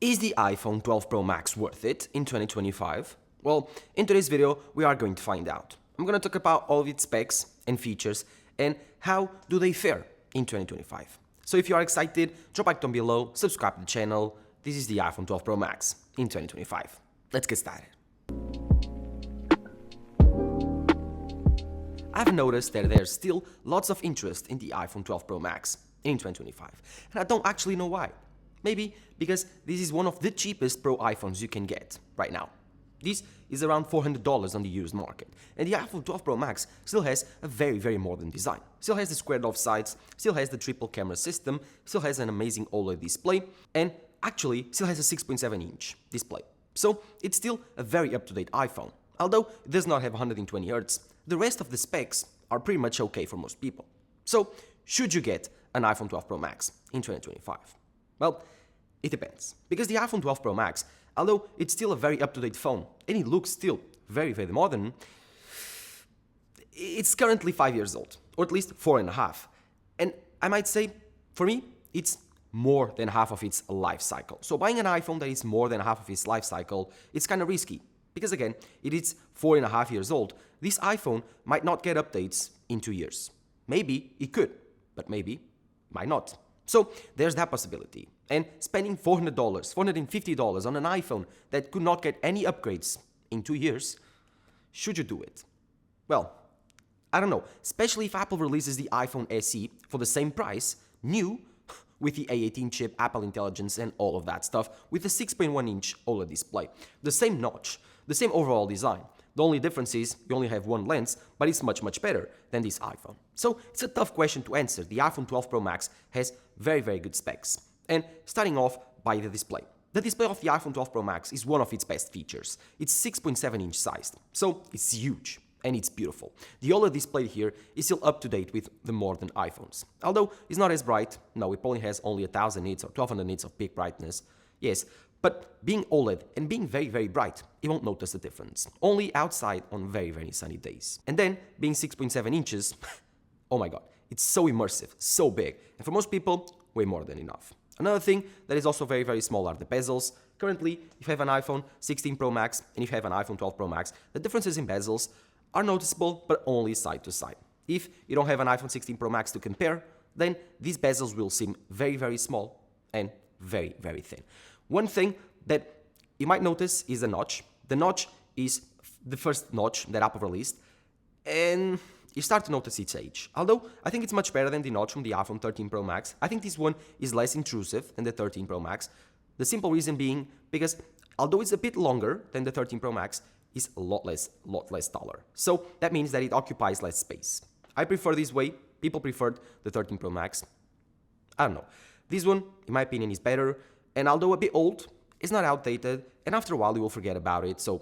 Is the iPhone 12 Pro Max worth it in 2025? Well, in today's video, we are going to find out. I'm going to talk about all of its specs and features and how do they fare in 2025. So if you are excited, drop a like down below, subscribe to the channel. This is the iPhone 12 Pro Max in 2025. Let's get started. I've noticed that there's still lots of interest in the iPhone 12 Pro Max in 2025, and I don't actually know why. Maybe because this is one of the cheapest Pro iPhones you can get right now. This is around $400 on the used market, and the iPhone 12 Pro Max still has a very modern design. Still has the squared off sides, still has the triple camera system, still has an amazing OLED display, and actually still has a 6.7-inch display. So it's still a very up-to-date iPhone. Although it does not have 120 Hz, the rest of the specs are pretty much okay for most people. So should you get an iPhone 12 Pro Max in 2025? Well, it depends, because the iPhone 12 Pro Max, although it's still a very up-to-date phone, and it looks still very modern, it's currently 5 years old, or at least 4.5. And I might say, for me, it's more than half of its life cycle. So buying an iPhone that is more than half of its life cycle, it's kind of risky. Because again, it is 4.5 years old. This iPhone might not get updates in 2 years. Maybe it could, but maybe it might not. So there's that possibility. And spending $400, $450 on an iPhone that could not get any upgrades in 2 years, should you do it? Well, I don't know, especially if Apple releases the iPhone SE for the same price, new, with the A18 chip, Apple Intelligence and all of that stuff, with a 6.1-inch OLED display. The same notch, the same overall design. The only difference is you only have one lens, but it's much better than this iPhone. So it's a tough question to answer. The iPhone 12 Pro Max has very good specs. And starting off by the display. The display of the iPhone 12 Pro Max is one of its best features. It's 6.7-inch sized, so it's huge and it's beautiful. The OLED display here is still up to date with the modern iPhones. Although it's not as bright, no, it probably has only 1000 nits or 1200 nits of peak brightness. Yes, but being OLED and being very bright, you won't notice the difference. Only outside on very sunny days. And then, being 6.7 inches, oh my god, it's so immersive, so big, and for most people, way more than enough. Another thing that is also very small are the bezels. Currently, if you have an iPhone 16 Pro Max and if you have an iPhone 12 Pro Max, the differences in bezels are noticeable, but only side to side. If you don't have an iPhone 16 Pro Max to compare, then these bezels will seem very small and very thin. One thing that you might notice is the notch. The notch is the first notch that Apple released, and you start to notice its age. Although, I think it's much better than the notch from the iPhone 13 Pro Max. I think this one is less intrusive than the 13 Pro Max. The simple reason being because, although it's a bit longer than the 13 Pro Max, it's a lot less taller. So that means that it occupies less space. I prefer this way. People preferred the 13 Pro Max. I don't know. This one, in my opinion, is better. And although a bit old, it's not outdated. And after a while, you will forget about it. So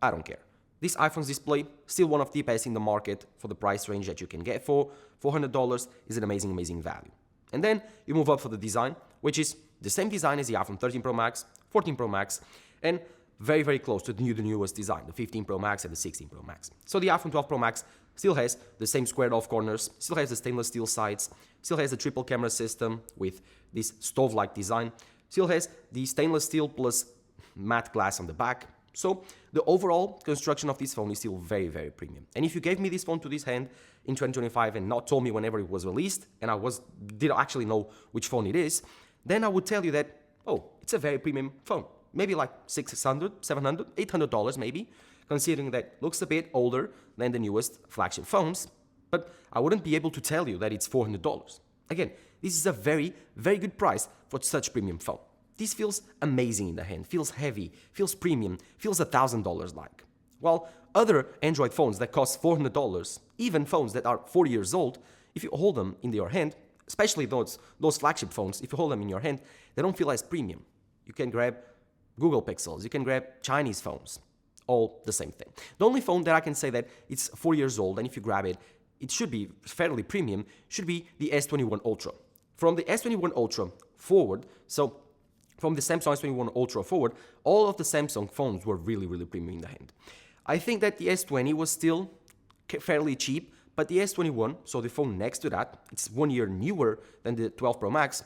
I don't care. This iPhone's display, still one of the best in the market for the price range that you can get for. $400 is an amazing value. And then you move up for the design, which is the same design as the iPhone 13 Pro Max, 14 Pro Max, and very close to the newest design, the 15 Pro Max and the 16 Pro Max. So the iPhone 12 Pro Max still has the same squared off corners, still has the stainless steel sides, still has the triple camera system with this stove-like design, still has the stainless steel plus matte glass on the back. So the overall construction of this phone is still very premium. And if you gave me this phone to this hand in 2025 and not told me whenever it was released, and I didn't actually know which phone it is, then I would tell you that, oh, it's a very premium phone. Maybe like $600, $700, $800 maybe, considering that it looks a bit older than the newest flagship phones, but I wouldn't be able to tell you that it's $400. Again, this is a very good price for such premium phone. This feels amazing in the hand, feels heavy, feels premium, feels $1,000 like. While other Android phones that cost $400, even phones that are 4 years old, if you hold them in your hand, especially those flagship phones, if you hold them in your hand, they don't feel as premium. You can grab Google Pixels, you can grab Chinese phones, all the same thing. The only phone that I can say that it's 4 years old, and if you grab it, it should be fairly premium, should be the S21 Ultra. From the S21 Ultra forward, so from the Samsung S21 Ultra forward, all of the Samsung phones were really premium in the hand. I think that the S20 was still fairly cheap, but the S21, so the phone next to that, it's 1 year newer than the 12 Pro Max,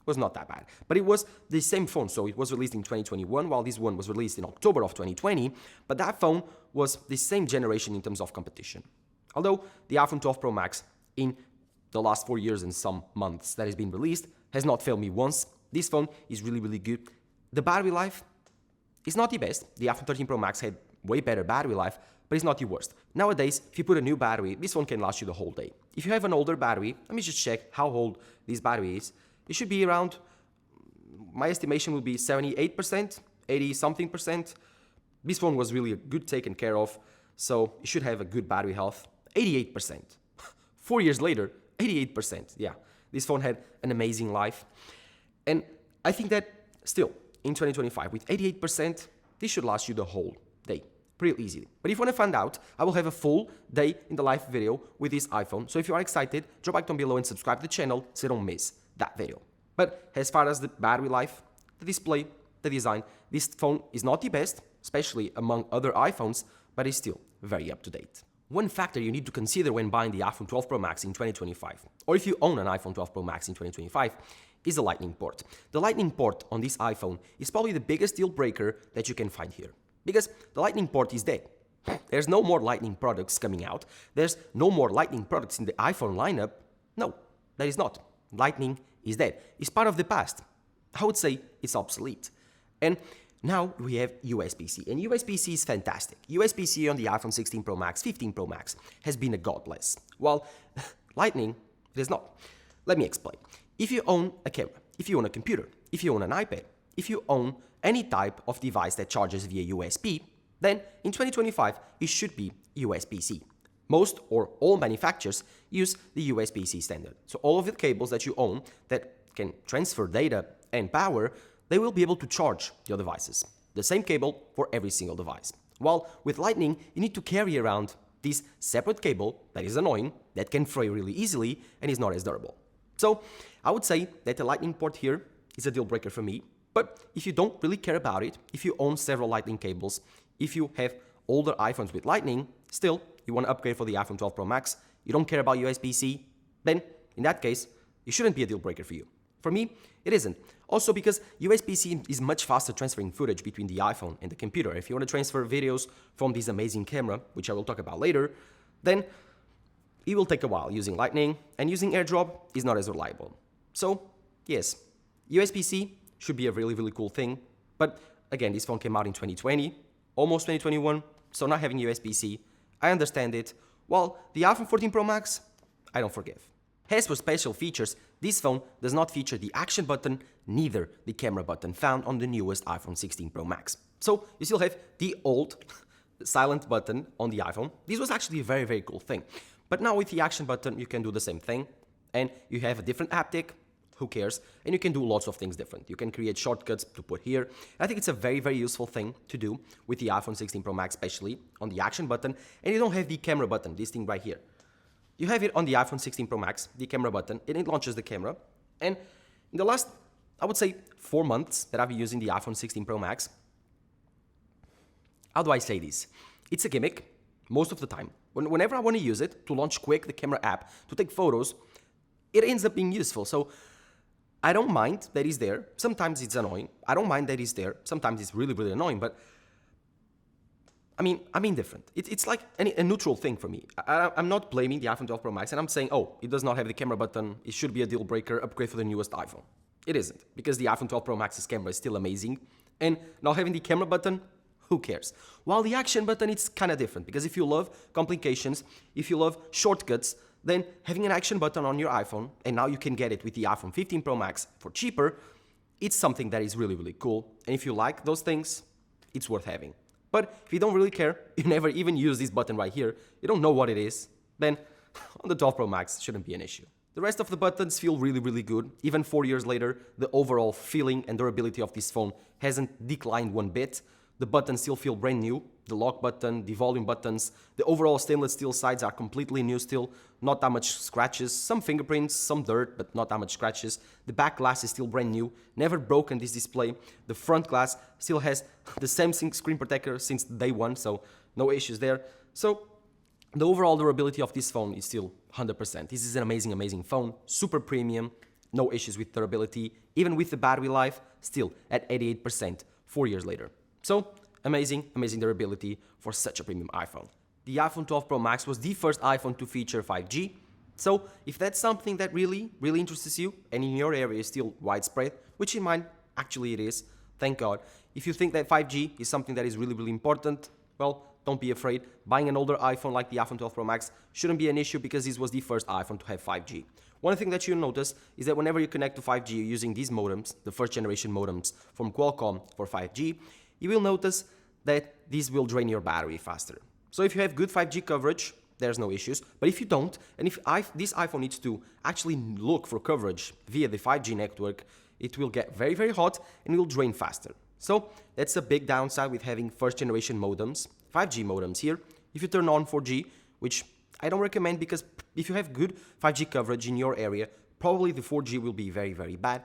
was not that bad. But it was the same phone, so it was released in 2021, while this one was released in October of 2020. But that phone was the same generation in terms of competition. Although the iPhone 12 Pro Max in the last 4 years and some months that has been released has not failed me once. This phone is really, really good. The battery life is not the best. The iPhone 13 Pro Max had way better battery life, but it's not the worst. Nowadays, if you put a new battery, this phone can last you the whole day. If you have an older battery, let me just check how old this battery is. It should be around, my estimation would be 78%, 80 something percent. This phone was really good taken care of, so it should have a good battery health. 88%. 4 years later, 88%. Yeah, this phone had an amazing life. And I think that still, in 2025, with 88%, this should last you the whole day, pretty easily. But if you want to find out, I will have a full day in the live video with this iPhone. So if you are excited, drop a like down below and subscribe to the channel so you don't miss that video. But as far as the battery life, the display, the design, this phone is not the best, especially among other iPhones, but it's still very up to date. One factor you need to consider when buying the iPhone 12 Pro Max in 2025, or if you own an iPhone 12 Pro Max in 2025, is the Lightning port. The Lightning port on this iPhone is probably the biggest deal breaker that you can find here, because the Lightning port is dead. There's no more Lightning products coming out. There's no more Lightning products in the iPhone lineup. No, that is not. Lightning is dead. It's part of the past. I would say it's obsolete. And now we have USB-C, and USB-C is fantastic. USB-C on the iPhone 16 Pro Max, 15 Pro Max has been a god bless, while Lightning it is not. Let me explain. If you own a camera, if you own a computer, if you own an iPad, if you own any type of device that charges via USB, then in 2025 it should be USB-C. Most or all manufacturers use the USB-C standard. So all of the cables that you own that can transfer data and power, they will be able to charge your devices. The same cable for every single device. While with Lightning, you need to carry around this separate cable that is annoying, that can fray really easily, and is not as durable. So I would say that the Lightning port here is a deal breaker for me. But if you don't really care about it, if you own several Lightning cables, if you have older iPhones with Lightning, still you want to upgrade for the iPhone 12 Pro Max, you don't care about USB-C, then in that case, it shouldn't be a deal breaker for you. For me, it isn't. Also because USB-C is much faster transferring footage between the iPhone and the computer. If you want to transfer videos from this amazing camera, which I will talk about later, then it will take a while using Lightning, and using AirDrop is not as reliable. So, yes, USB-C should be a really, really cool thing. But again, this phone came out in 2020, almost 2021, so not having USB-C, I understand it. While the iPhone 14 Pro Max, I don't forgive. As for special features, this phone does not feature the action button, neither the camera button found on the newest iPhone 16 Pro Max. So you still have the old silent button on the iPhone. This was actually a very, very cool thing. But now with the action button, you can do the same thing, and you have a different haptic, who cares, and you can do lots of things different. You can create shortcuts to put here. I think it's a very, very useful thing to do with the iPhone 16 Pro Max, especially on the action button, and you don't have the camera button, this thing right here. You have it on the iPhone 16 Pro Max, the camera button, and it launches the camera. And in the last, I would say, 4 months that I've been using the iPhone 16 Pro Max, how do I say this? It's a gimmick, most of the time. Whenever I want to use it, to launch quick the camera app, to take photos, it ends up being useful. So I don't mind that it's there. Sometimes it's annoying. I don't mind that it's there. Sometimes it's really, really annoying, but I mean, I'm indifferent. It's like a neutral thing for me. I'm not blaming the iPhone 12 Pro Max, and I'm saying, oh, it does not have the camera button. It should be a deal breaker, upgrade for the newest iPhone. It isn't, because the iPhone 12 Pro Max's camera is still amazing, and not having the camera button, who cares? While the action button, it's kind of different, because if you love complications, if you love shortcuts, then having an action button on your iPhone, and now you can get it with the iPhone 15 Pro Max for cheaper, it's something that is really, really cool. And if you like those things, it's worth having. But if you don't really care, you never even use this button right here, you don't know what it is, then on the 12 Pro Max shouldn't be an issue. The rest of the buttons feel really, really good. Even 4 years later, the overall feeling and durability of this phone hasn't declined one bit. The buttons still feel brand new. The lock button, the volume buttons, the overall stainless steel sides are completely new still. Not that much scratches, some fingerprints, some dirt, but not that much scratches. The back glass is still brand new, never broken this display. The front glass still has the same screen protector since day one, so no issues there. So the overall durability of this phone is still 100%. This is an amazing, amazing phone, super premium, no issues with durability, even with the battery life, still at 88% 4 years later. So, amazing durability for such a premium iPhone. The iPhone 12 Pro Max was the first iPhone to feature 5G, so if that's something that really interests you, and in your area is still widespread, which in mine actually it is, thank God. If you think that 5G is something that is really important, well, don't be afraid. Buying an older iPhone like the iPhone 12 Pro Max shouldn't be an issue because this was the first iPhone to have 5G. One thing that you'll notice is that whenever you connect to 5G using these modems, the first generation modems from Qualcomm for 5G, you will notice that these will drain your battery faster. So if you have good 5G coverage, there's no issues. But if you don't, and if this iPhone needs to actually look for coverage via the 5G network, it will get very hot and will drain faster. So that's a big downside with having first generation modems, 5G modems here. If you turn on 4G, which I don't recommend because if you have good 5G coverage in your area, probably the 4G will be very bad.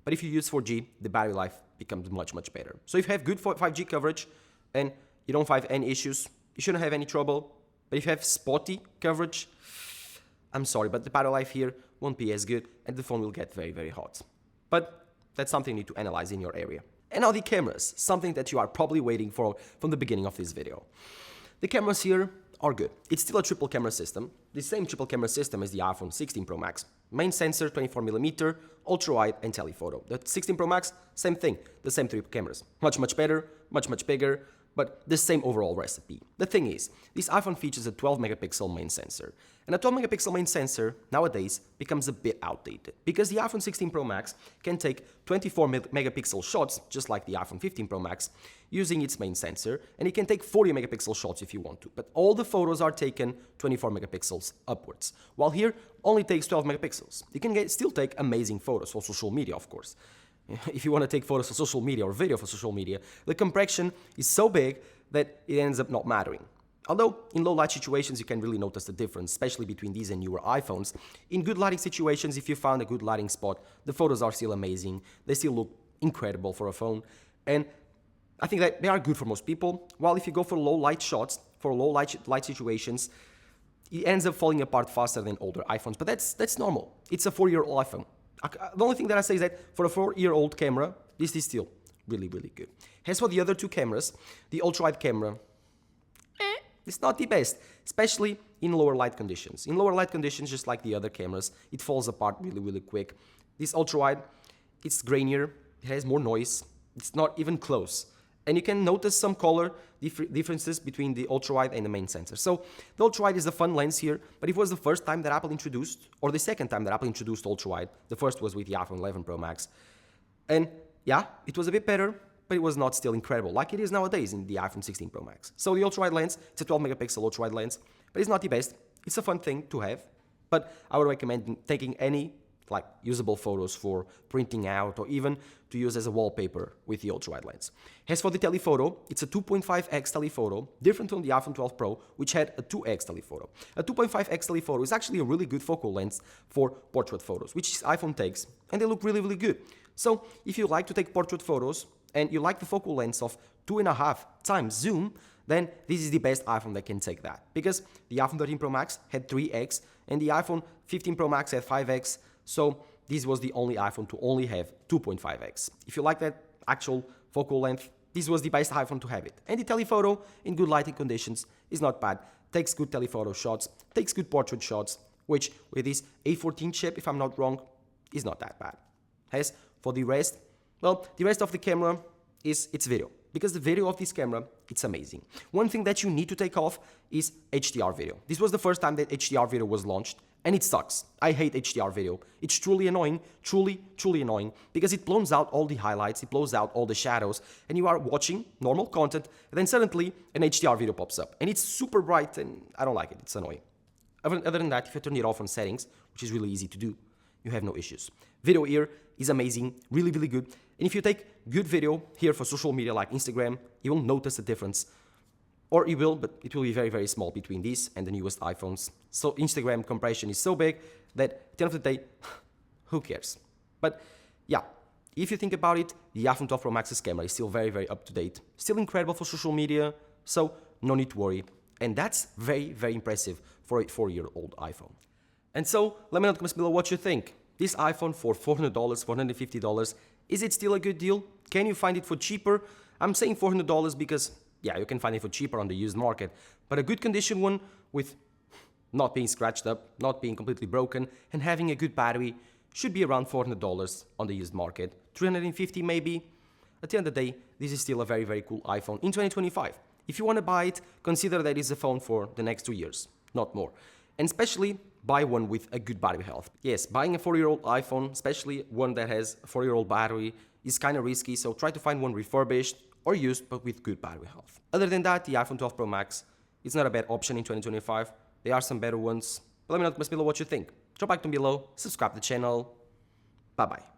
But if you use 4G, the battery life becomes much better. So if you have good 5G coverage and you don't have any issues, you shouldn't have any trouble. But if you have spotty coverage, I'm sorry, but the battery life here won't be as good and the phone will get very hot. But that's something you need to analyze in your area. And now the cameras, something that you are probably waiting for from the beginning of this video. The cameras here are good. It's still a triple camera system, the same triple camera system as the iPhone 16 Pro Max. Main sensor, 24mm, ultra-wide and telephoto. The 16 Pro Max, same thing, the same three cameras. Much better, much bigger, but the same overall recipe. The thing is, this iPhone features a 12 megapixel main sensor. And a 12 megapixel main sensor nowadays becomes a bit outdated because the iPhone 16 Pro Max can take 24 megapixel shots, just like the iPhone 15 Pro Max, using its main sensor, and it can take 40 megapixel shots if you want to. But all the photos are taken 24 megapixels upwards, while here only takes 12 megapixels. You can still take amazing photos for social media, of course. If you want to take photos for social media or video for social media, the compression is so big that it ends up not mattering. Although in low light situations you can really notice the difference, especially between these and newer iPhones. In good lighting situations, if you found a good lighting spot, the photos are still amazing, they still look incredible for a phone, and I think that they are good for most people, while if you go for low light shots, for low light situations, it ends up falling apart faster than older iPhones, but that's normal. It's a 4-year-old iPhone. The only thing that I say is that for a 4-year-old camera, this is still really good. As for the other two cameras, the ultra-wide camera, it's not the best, especially in lower light conditions. In lower light conditions, just like the other cameras, it falls apart really quick. This ultra-wide, it's grainier, it has more noise, it's not even close. And you can notice some color differences between the ultra-wide and the main sensor. So the ultra-wide is a fun lens here, but it was the first time that Apple introduced, or the second time that Apple introduced ultra-wide. The first was with the iPhone 11 Pro Max. And yeah, it was a bit better, but it was not still incredible, like it is nowadays in the iPhone 16 Pro Max. So the ultra-wide lens, it's a 12 megapixel ultra-wide lens, but it's not the best. It's a fun thing to have, but I would recommend taking any like usable photos for printing out or even to use as a wallpaper with the ultra-wide lens. As for the telephoto, it's a 2.5x telephoto, different from the iPhone 12 Pro, which had a 2x telephoto. A 2.5x telephoto is actually a really good focal length for portrait photos, which this iPhone takes, and they look really good. So if you like to take portrait photos and you like the focal length of 2.5 times zoom, then this is the best iPhone that can take that. Because the iPhone 13 Pro Max had 3x and the iPhone 15 Pro Max had 5x, so this was the only iPhone to only have 2.5x. If you like that actual focal length, this was the best iPhone to have it. And the telephoto, in good lighting conditions, is not bad. Takes good telephoto shots, takes good portrait shots, which with this A14 chip, if I'm not wrong, is not that bad. As for the rest, well, the rest of the camera is its video. Because the video of this camera, it's amazing. One thing that you need to take off is HDR video. This was the first time that HDR video was launched, and it sucks. I hate HDR video. It's truly annoying, truly annoying, because it blows out all the highlights, it blows out all the shadows, and you are watching normal content, and then suddenly an HDR video pops up, and it's super bright, and I don't like it, it's annoying. Other than that, if you turn it off on settings, which is really easy to do, you have no issues. Video here is amazing, really good, and if you take good video here for social media like Instagram, you will notice a difference. Or you will, but it will be very small between these and the newest iPhones. So Instagram compression is so big that at the end of the day, who cares? But yeah, if you think about it, the iPhone 12 Pro Max's camera is still very up to date, still incredible for social media, so no need to worry. And that's very impressive for a 4-year-old iPhone. And so, let me know in the comments below what you think. This iPhone for $400, $450, is it still a good deal? Can you find it for cheaper? I'm saying $400 because, yeah, you can find it for cheaper on the used market, but a good condition one with not being scratched up, not being completely broken, and having a good battery should be around $400 on the used market. $350 maybe. At the end of the day, this is still a very, very cool iPhone in 2025. If you want to buy it, consider that it's a phone for the next 2 years, not more. And especially buy one with a good battery health. Yes, buying a 4-year-old iPhone, especially one that has a 4-year-old battery, is kind of risky, so try to find one refurbished or used but with good battery health. Other than that, the iPhone 12 Pro Max is not a bad option in 2025. There are some better ones. But let me know in the comments below what you think. Drop a like down below, subscribe to the channel. Bye bye.